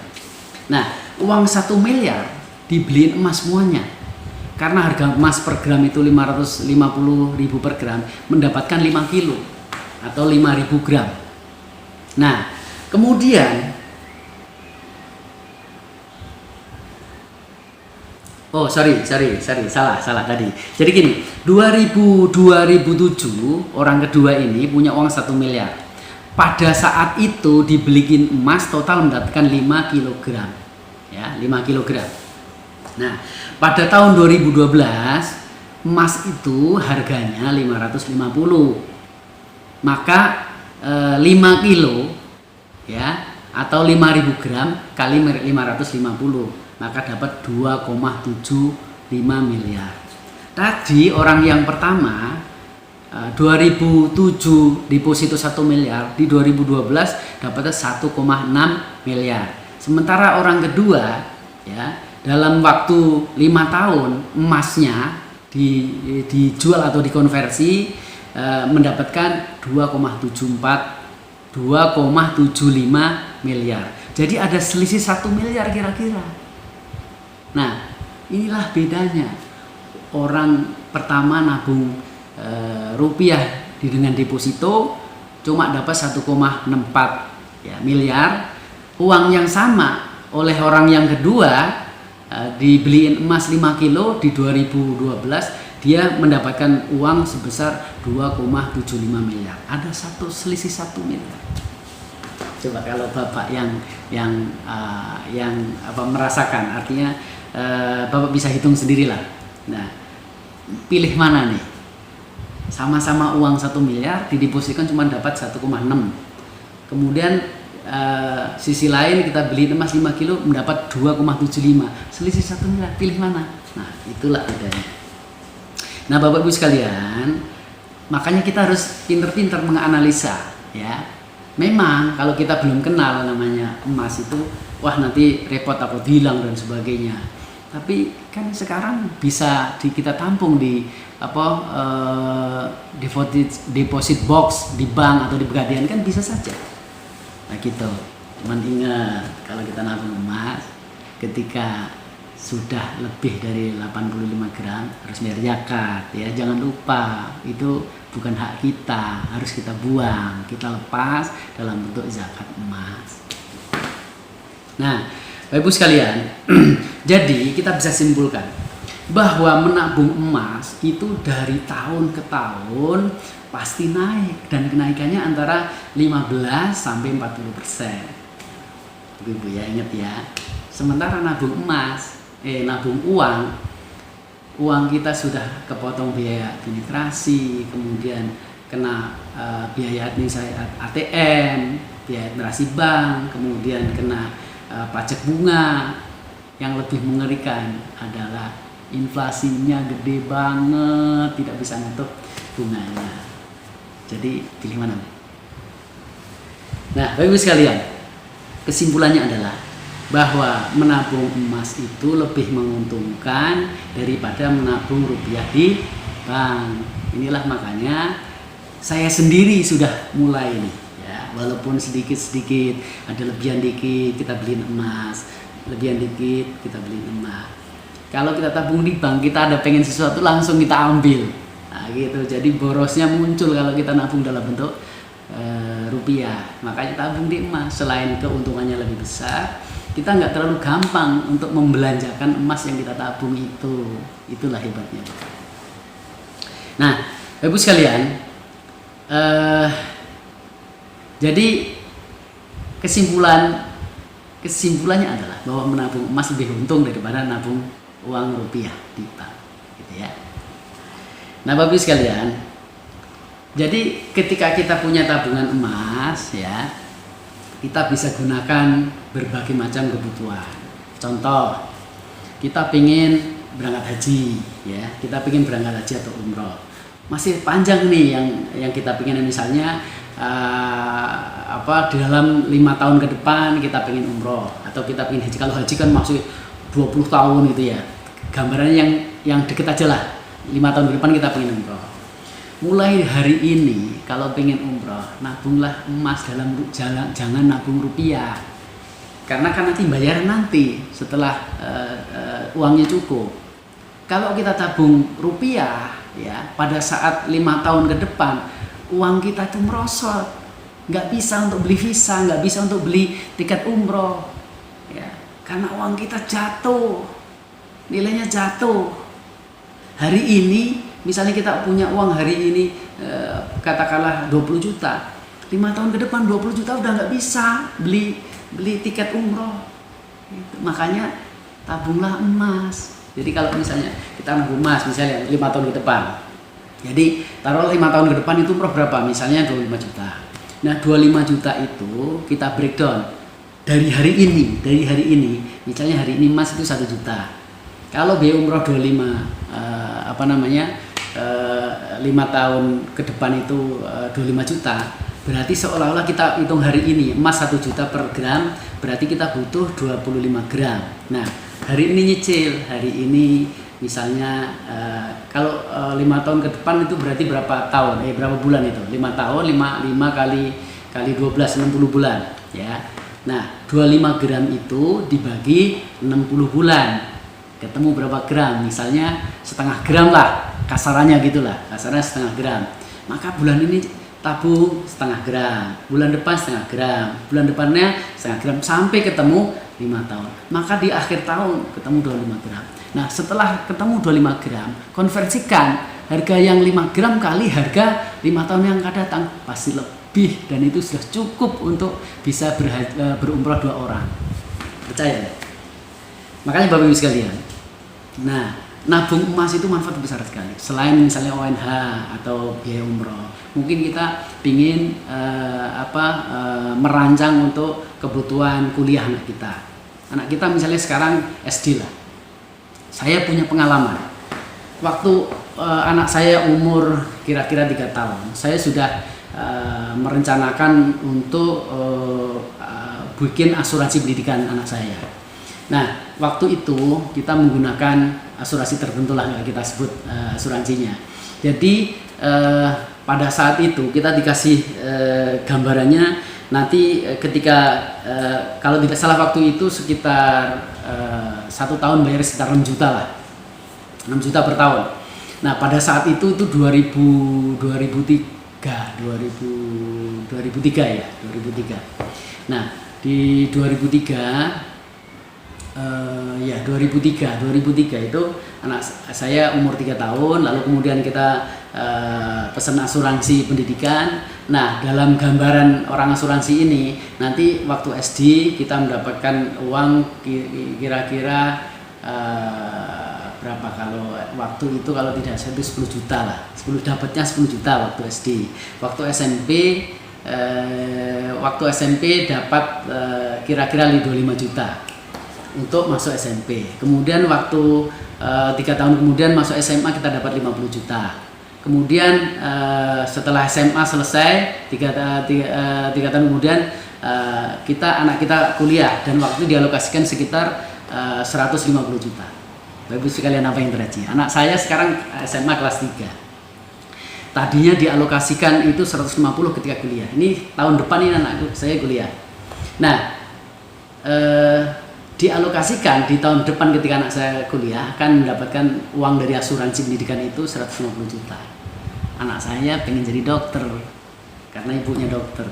Nah, uang 1 miliar dibeliin emas semuanya. Karena harga emas per gram itu 550.000 per gram, mendapatkan 5 kilo atau 5.000 gram. Nah, Kemudian, oh sorry, salah tadi. Jadi gini, 2007 orang kedua ini punya uang 1 miliar. Pada saat itu dibeliin emas total mendapatkan 5 kilogram, ya 5 kilogram. Nah, pada tahun 2012 emas itu harganya 550. Maka 5 kilo ya atau 5.000 gram kali 550, maka dapat 2,75 miliar. Tadi orang yang pertama 2007 deposito 1 miliar, di 2012 dapatnya 1,6 miliar. Sementara orang kedua ya dalam waktu 5 tahun emasnya dijual atau dikonversi mendapatkan 2,75 miliar. Jadi ada selisih 1 miliar kira-kira. Nah, inilah bedanya. Orang pertama nabung rupiah dengan deposito cuma dapat 1,64 ya, miliar. Uang yang sama oleh orang yang kedua dibeliin emas 5 kilo di 2012 dia mendapatkan uang sebesar 2,75 miliar. Ada selisih 1 miliar. Coba kalau Bapak yang merasakan, artinya Bapak bisa hitung sendirilah. Nah, pilih mana nih? Sama-sama uang 1 miliar didepositkan cuma dapat 1,6. Kemudian sisi lain kita beli emas 5 kilo mendapat 2,75. Selisih 1 miliar, pilih mana? Nah, itulah bedanya. Nah, Bapak Ibu sekalian, makanya kita harus pinter-pinter menganalisa ya. Memang kalau kita belum kenal namanya emas itu, wah nanti repot takut hilang dan sebagainya. Tapi kan sekarang bisa kita tampung di deposit box di bank atau di Pegadaian kan bisa saja. Nah gitu. Cuman ingat kalau kita nabung emas ketika sudah lebih dari 85 gram harus bayar zakat ya, jangan lupa itu bukan hak kita, harus kita buang, kita lepas dalam bentuk zakat emas. Nah, Bapak Ibu sekalian, jadi kita bisa simpulkan bahwa menabung emas itu dari tahun ke tahun pasti naik dan kenaikannya antara 15 sampai 40%. Ibu ya, ingat ya. Sementara nabung nabung uang kita sudah kepotong biaya administrasi, kemudian kena biaya administrasi ATM, biaya administrasi bank, kemudian kena pajak bunga. Yang lebih mengerikan adalah inflasinya gede banget, tidak bisa ngatur bunganya. Jadi pilih mana? Nah, Bapak Ibu sekalian, kesimpulannya adalah bahwa menabung emas itu lebih menguntungkan daripada menabung rupiah di bank. Inilah makanya saya sendiri sudah mulai nih ya, walaupun sedikit-sedikit ada lebihan dikit kita beliin emas, lebihan dikit kita beliin emas. Kalau kita tabung di bank, kita ada pengen sesuatu langsung kita ambil. Nah, gitu. Jadi borosnya muncul kalau kita nabung dalam bentuk rupiah. Makanya tabung di emas, selain keuntungannya lebih besar, kita nggak terlalu gampang untuk membelanjakan emas yang kita tabung itu. Itulah hebatnya. Nah, Ibu sekalian, jadi kesimpulannya adalah bahwa menabung emas lebih untung daripada nabung uang rupiah di bank, gitu ya. Nah, Bapak Ibu sekalian, jadi ketika kita punya tabungan emas ya, kita bisa gunakan berbagai macam kebutuhan. Contoh, kita pengen berangkat haji ya, kita pengen berangkat haji atau umroh. Masih panjang nih yang kita pengen, misalnya dalam 5 tahun ke depan kita pengen umroh atau kita pengen haji. Kalau haji kan masih 20 tahun gitu ya. Gambarannya yang deket aja lah. 5 tahun ke depan kita pengen umroh. Mulai hari ini kalau pengen umroh, nabunglah emas, jangan nabung rupiah. Karena kan nanti bayar nanti setelah uangnya cukup. Kalau kita tabung rupiah ya, pada saat 5 tahun ke depan uang kita itu merosot. nggak bisa untuk beli visa, nggak bisa untuk beli tiket umroh, ya, karena uang kita jatuh, nilainya jatuh. Hari ini, misalnya kita punya uang hari ini, katakanlah 20 juta, 5 tahun ke depan 20 juta udah nggak bisa beli tiket umroh. Gitu. Makanya tabunglah emas. Jadi kalau misalnya kita nabung emas, misalnya 5 tahun ke depan, jadi taruh 5 tahun ke depan itu umroh berapa? Misalnya 25 juta. Nah 25 juta itu kita breakdown dari hari ini, misalnya hari ini emas itu 1 juta. Kalau biaya umroh 25 5 tahun ke depan itu 25 juta, berarti seolah-olah kita hitung hari ini emas 1 juta per gram, berarti kita butuh 25 gram. Nah hari ini nyicil, hari ini misalnya kalau 5 tahun ke depan itu berarti berapa tahun? Berapa bulan itu? 5 tahun, 5 kali 12, 60 bulan ya. Nah 25 gram itu dibagi 60 bulan, ketemu berapa gram? Misalnya setengah gram lah, kasarannya gitulah, kasarnya setengah gram. Maka bulan ini tabung setengah gram, bulan depan setengah gram, bulan depannya setengah gram, sampai ketemu 5 tahun. Maka di akhir tahun ketemu 25 gram. Nah setelah ketemu 25 gram, konversikan harga yang 5 gram kali harga 5 tahun yang akan datang, pasti lebih, dan itu sudah cukup untuk bisa berumrah 2 orang. Percaya ya? Makanya Bapak Ibu sekalian, nah nabung emas itu manfaat besar sekali. Selain misalnya ONH atau biaya umroh, mungkin kita pingin merancang untuk kebutuhan kuliah anak kita. Anak kita misalnya sekarang SD lah. Saya punya pengalaman. Waktu anak saya umur kira-kira 3 tahun, saya sudah merencanakan untuk bikin asuransi pendidikan anak saya. Nah, waktu itu kita menggunakan asuransi tertentu lah, kita sebut asuransinya. Jadi pada saat itu kita dikasih gambarannya, nanti ketika kalau tidak salah waktu itu sekitar 1 tahun bayar sekitar 6 juta lah, 6 juta per tahun. Nah pada saat itu 2003 ya, 2003. Nah di 2003 itu anak saya umur 3 tahun, lalu kemudian kita pesan asuransi pendidikan. Nah dalam gambaran orang asuransi ini, nanti waktu SD kita mendapatkan uang kira-kira berapa, kalau waktu itu kalau tidak saya itu 10 juta lah, dapatnya 10 juta waktu SD. Waktu SMP dapat kira-kira 25 juta untuk masuk SMP. Kemudian waktu 3 tahun kemudian masuk SMA kita dapat 50 juta. Kemudian setelah SMA selesai 3 tahun kemudian anak kita kuliah, dan waktu dialokasikan sekitar 150 juta. Bapak Ibu sekalian, apa yang terjadi? Anak saya sekarang SMA kelas 3. Tadinya dialokasikan itu 150 ketika kuliah. Ini tahun depan ini anak saya kuliah. Nah, dialokasikan di tahun depan ketika anak saya kuliah akan mendapatkan uang dari asuransi pendidikan itu 150 juta. Anak saya pengen jadi dokter karena ibunya dokter.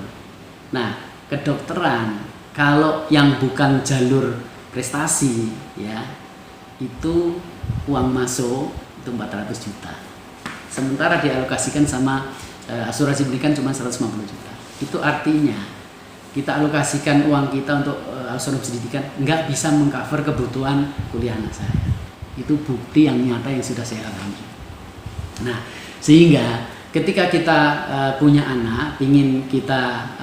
Nah, kedokteran kalau yang bukan jalur prestasi ya, itu uang masuk itu 400 juta. Sementara dialokasikan sama asuransi pendidikan cuma 150 juta. Itu artinya kita alokasikan uang kita untuk asuransi pendidikan nggak bisa mengcover kebutuhan kuliah anak saya. Itu bukti yang nyata yang sudah saya alami. Nah, sehingga ketika kita punya anak, ingin kita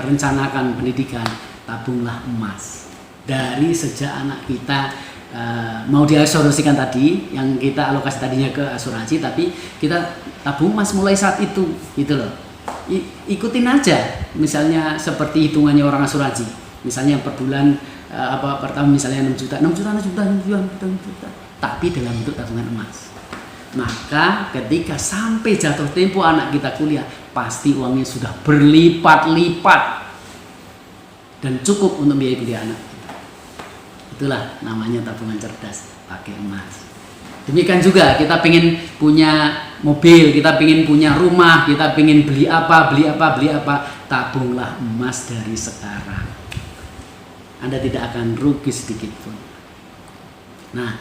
rencanakan pendidikan, tabunglah emas. Dari sejak anak kita mau diasuransikan tadi, yang kita alokasi tadinya ke asuransi, tapi kita tabung emas mulai saat itu, gitu loh. Ikutin aja, misalnya seperti hitungannya orang asuransi, misalnya per bulan per tahun misalnya 6 juta, tapi dalam bentuk tabungan emas. Maka ketika sampai jatuh tempo anak kita kuliah, pasti uangnya sudah berlipat-lipat dan cukup untuk biaya kuliah anak kita. Itulah namanya tabungan cerdas pakai emas. Demikian juga kita pengen punya mobil, kita ingin punya rumah, kita ingin beli apa, tabunglah emas dari sekarang. Anda tidak akan rugi sedikit pun. Nah,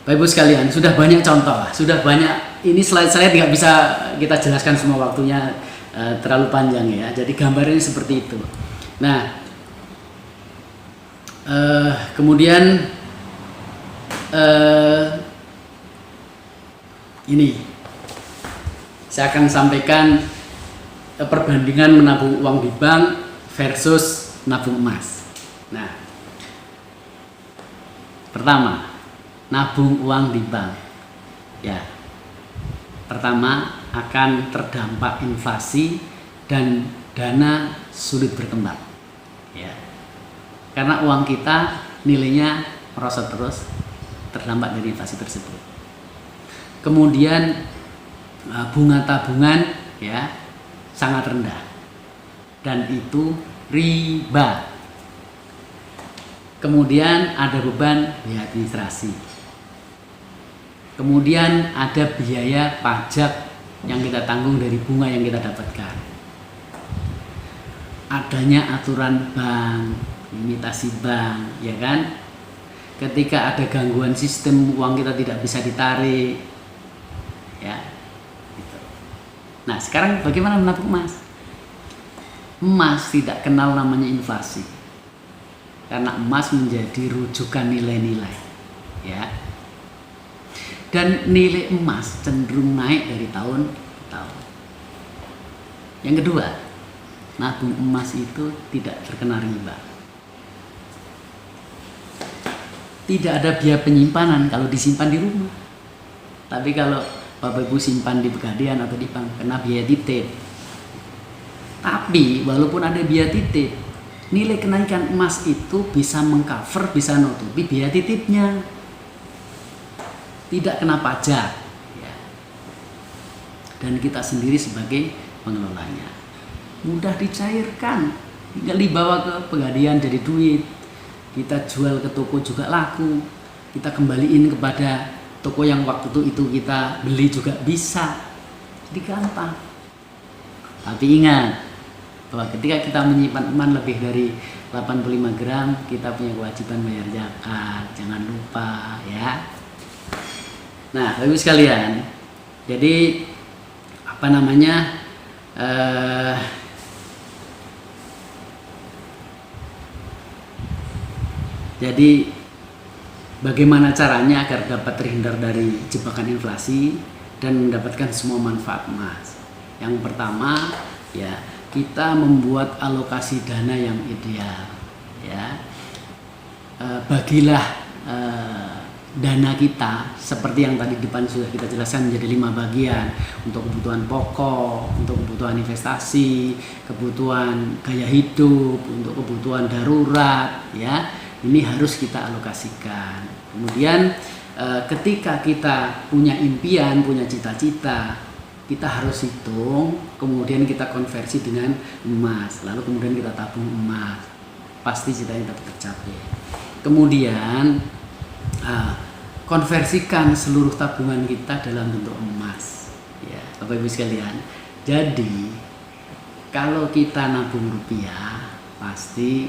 Bapak Ibu sekalian, sudah banyak contoh, sudah banyak. Ini slide saya tidak bisa kita jelaskan semua, waktunya terlalu panjang ya. Jadi gambarnya seperti itu. Nah, kemudian ini saya akan sampaikan perbandingan menabung uang di bank versus nabung emas. Nah, pertama, nabung uang di bank. Ya, pertama akan terdampak inflasi dan dana sulit berkembang. Ya, karena uang kita nilainya merosot terus, terdampak dari inflasi tersebut. Kemudian bunga tabungan ya sangat rendah dan itu riba. Kemudian ada beban biaya administrasi. Kemudian ada biaya pajak yang kita tanggung dari bunga yang kita dapatkan. Adanya aturan bank, limitasi bank, ya kan? Ketika ada gangguan sistem, uang kita tidak bisa ditarik, ya. Gitu. Nah, sekarang bagaimana menabung emas? Emas tidak kenal namanya inflasi, karena emas menjadi rujukan nilai-nilai, ya. Dan nilai emas cenderung naik dari tahun ke tahun. Yang kedua, nabung emas itu tidak terkena riba. Tidak ada biaya penyimpanan kalau disimpan di rumah. Tapi kalau Bapak Ibu simpan di Pegadaian atau di bank, kena biaya titip. Tapi walaupun ada biaya titip, nilai kenaikan emas itu bisa mengcover, bisa nutupi biaya titipnya. Tidak kena pajak, ya. Dan kita sendiri sebagai pengelolanya. Mudah dicairkan, tinggal dibawa ke Pegadaian jadi duit. Kita jual ke toko juga laku. Kita kembaliin kepada toko yang waktu itu kita beli juga bisa. Jadi gampang. Tapi ingat bahwa ketika kita menyimpan emas lebih dari 85 gram, kita punya kewajiban bayar zakat. Jangan lupa ya. Nah, Bapak Ibu sekalian, jadi apa namanya? Jadi bagaimana caranya agar dapat terhindar dari jebakan inflasi dan mendapatkan semua manfaat emas? Yang pertama, ya, kita membuat alokasi dana yang ideal, ya. Bagilah dana kita seperti yang tadi depan sudah kita jelaskan menjadi 5 bagian, untuk kebutuhan pokok, untuk kebutuhan investasi, kebutuhan gaya hidup, untuk kebutuhan darurat, ya. Ini harus kita alokasikan. Kemudian ketika kita punya impian, punya cita-cita, kita harus hitung, kemudian kita konversi dengan emas, lalu kemudian kita tabung emas, pasti cita-cita kita tercapai. Kemudian konversikan seluruh tabungan kita dalam bentuk emas, ya Bapak Ibu sekalian. Jadi kalau kita nabung rupiah pasti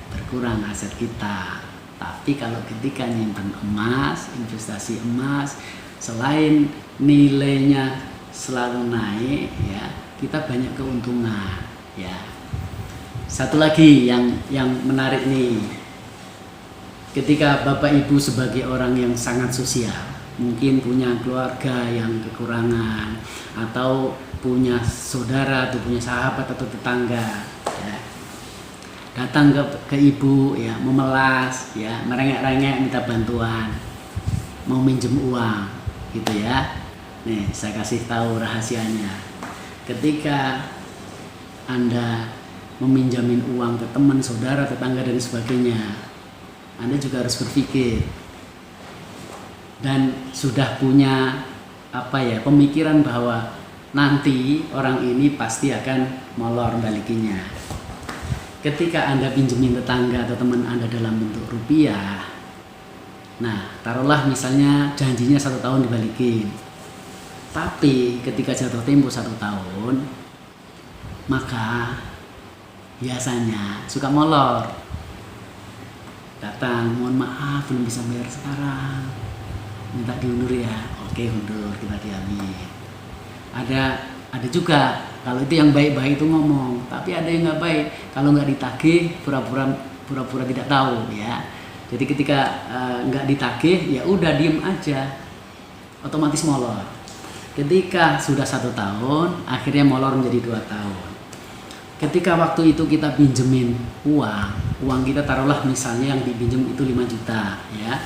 berkurang aset kita, tapi kalau ketika nyimpan emas, investasi emas, selain nilainya selalu naik, ya kita banyak keuntungan, ya. Satu lagi yang menarik nih, ketika Bapak Ibu sebagai orang yang sangat sosial, mungkin punya keluarga yang kekurangan, atau punya saudara atau punya sahabat atau tetangga, ya, datang ke ibu, ya, memelas, ya, merengek-rengek minta bantuan, mau minjem uang, gitu ya. Nih, saya kasih tahu rahasianya. Ketika Anda meminjamin uang ke teman, saudara, tetangga dan sebagainya, Anda juga harus berpikir dan sudah punya pemikiran bahwa nanti orang ini pasti akan molor balikinya. Ketika Anda pinjemin tetangga atau teman Anda dalam bentuk rupiah, nah taruhlah misalnya janjinya 1 tahun dibalikin, Tapi ketika jatuh tempo 1 tahun, maka biasanya suka molor. Datang, mohon maaf belum bisa bayar sekarang, minta diundur ya. Oke, undur, kita diamin. Ada juga kalau itu yang baik-baik itu ngomong, tapi ada yang nggak baik. Kalau nggak ditagih, pura-pura tidak tahu ya. Jadi ketika nggak ditagih, ya udah diem aja, otomatis molor. Ketika sudah 1 tahun, akhirnya molor menjadi 2 tahun. Ketika waktu itu kita pinjemin uang kita taruhlah misalnya yang dipinjem itu 5 juta ya,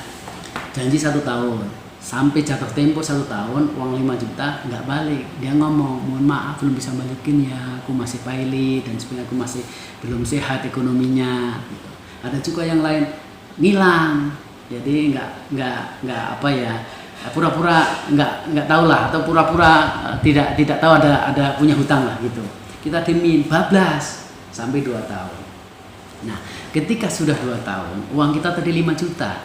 janji 1 tahun, sampai jatuh tempo 1 tahun, uang 5 juta nggak balik, dia ngomong mohon maaf belum bisa balikin ya, aku masih pilot dan sebenarnya aku masih belum sehat ekonominya gitu. Ada juga yang lain ngilang, jadi nggak apa ya, pura-pura nggak tahu lah, atau pura-pura tidak tahu ada punya hutang lah gitu. Kita dimin bablas sampai 2 tahun. Nah, ketika sudah 2 tahun, uang kita tadi 5 juta.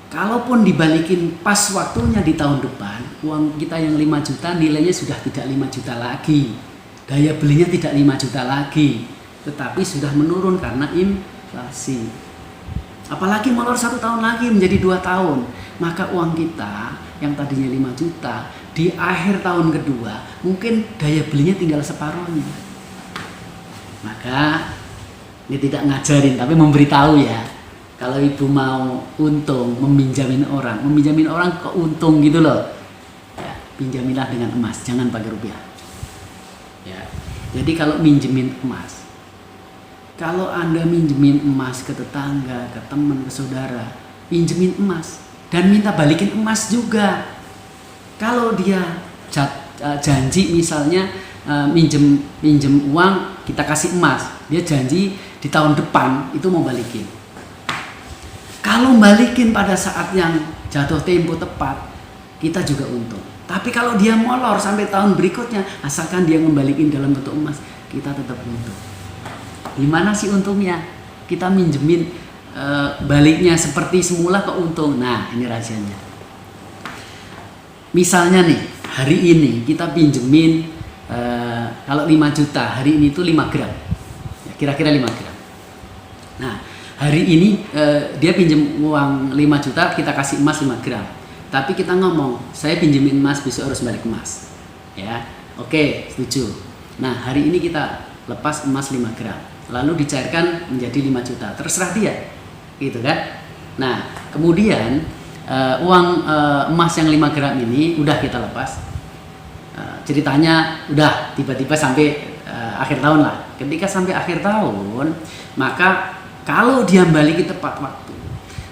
Kalaupun dibalikin pas waktunya di tahun depan, uang kita yang 5 juta nilainya sudah tidak 5 juta lagi. Daya belinya tidak 5 juta lagi, tetapi sudah menurun karena inflasi. Apalagi molor 1 tahun lagi menjadi 2 tahun, maka uang kita yang tadinya 5 juta di akhir tahun kedua mungkin daya belinya tinggal separuhnya. Maka ini tidak ngajarin tapi memberitahu ya, kalau ibu mau untung meminjamin orang kok untung gitu loh ya, pinjamilah dengan emas, jangan pakai rupiah ya. Jadi kalau minjemin emas, kalau Anda minjemin emas ke tetangga, ke teman, ke saudara, pinjemin emas dan minta balikin emas juga. Kalau dia janji misalnya minjem uang, kita kasih emas, dia janji di tahun depan itu mau balikin. Kalau balikin pada saat yang jatuh tempo tepat, kita juga untung. Tapi kalau dia molor sampai tahun berikutnya, asalkan dia ngembalikin dalam bentuk emas, kita tetap untung. Gimana sih untungnya? Kita minjemin baliknya seperti semula ke untung. Nah, ini rahasianya. Misalnya nih, hari ini kita pinjemin kalau 5 juta, hari ini itu 5 gram. Ya, kira-kira 5 gram. Nah, hari ini dia pinjem uang 5 juta, kita kasih emas 5 gram. Tapi kita ngomong, saya pinjemin emas, besok harus balik emas. Ya, oke, setuju. Nah, hari ini kita lepas emas 5 gram. Lalu dicairkan menjadi 5 juta. Terserah dia. Gitu kan? Nah, kemudian uang emas yang 5 gram ini udah kita lepas. Ceritanya udah tiba-tiba sampai akhir tahun lah. Ketika sampai akhir tahun, maka kalau dia balikin tepat waktu,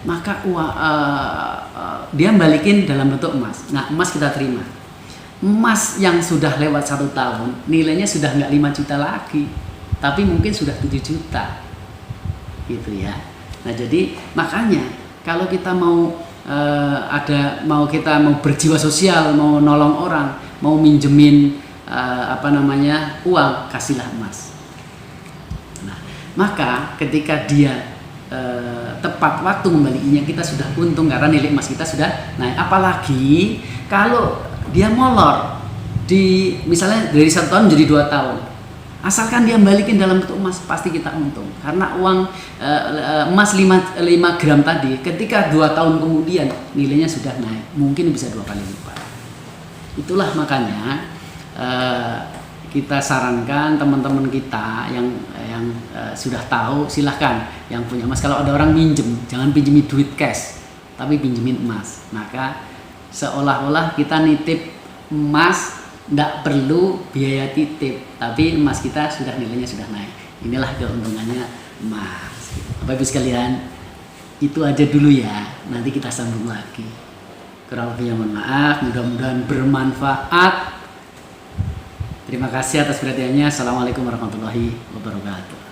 maka dia balikin dalam bentuk emas. Nah, emas kita terima. Emas yang sudah lewat 1 tahun, nilainya sudah nggak 5 juta lagi, tapi mungkin sudah 7 juta. Gitu ya. Nah, jadi makanya kalau kita mau kita mau berjiwa sosial, mau nolong orang, mau minjemin uang, kasihlah emas. Nah, maka ketika dia tepat waktu membalikinya, kita sudah untung karena nilai emas kita sudah naik. Apalagi kalau dia molor misalnya dari 1 tahun menjadi 2 tahun, asalkan dia balikin dalam bentuk emas, pasti kita untung. Karena uang emas 5 gram tadi, ketika 2 tahun kemudian nilainya sudah naik, mungkin bisa 2 kali lipat. Itulah makanya kita sarankan teman-teman kita yang sudah tahu, silahkan yang punya emas. Kalau ada orang minjem, jangan pinjemin duit cash, tapi pinjemin emas. Maka seolah-olah kita nitip emas, tidak perlu biaya titip, tapi emas kita sudah nilainya sudah naik. Inilah keuntungannya emas. Bapak Ibu sekalian, itu aja dulu ya. Nanti kita sambung lagi. Kurang lebihnya mohon maaf. Mudah-mudahan bermanfaat. Terima kasih atas perhatiannya. Assalamualaikum warahmatullahi wabarakatuh.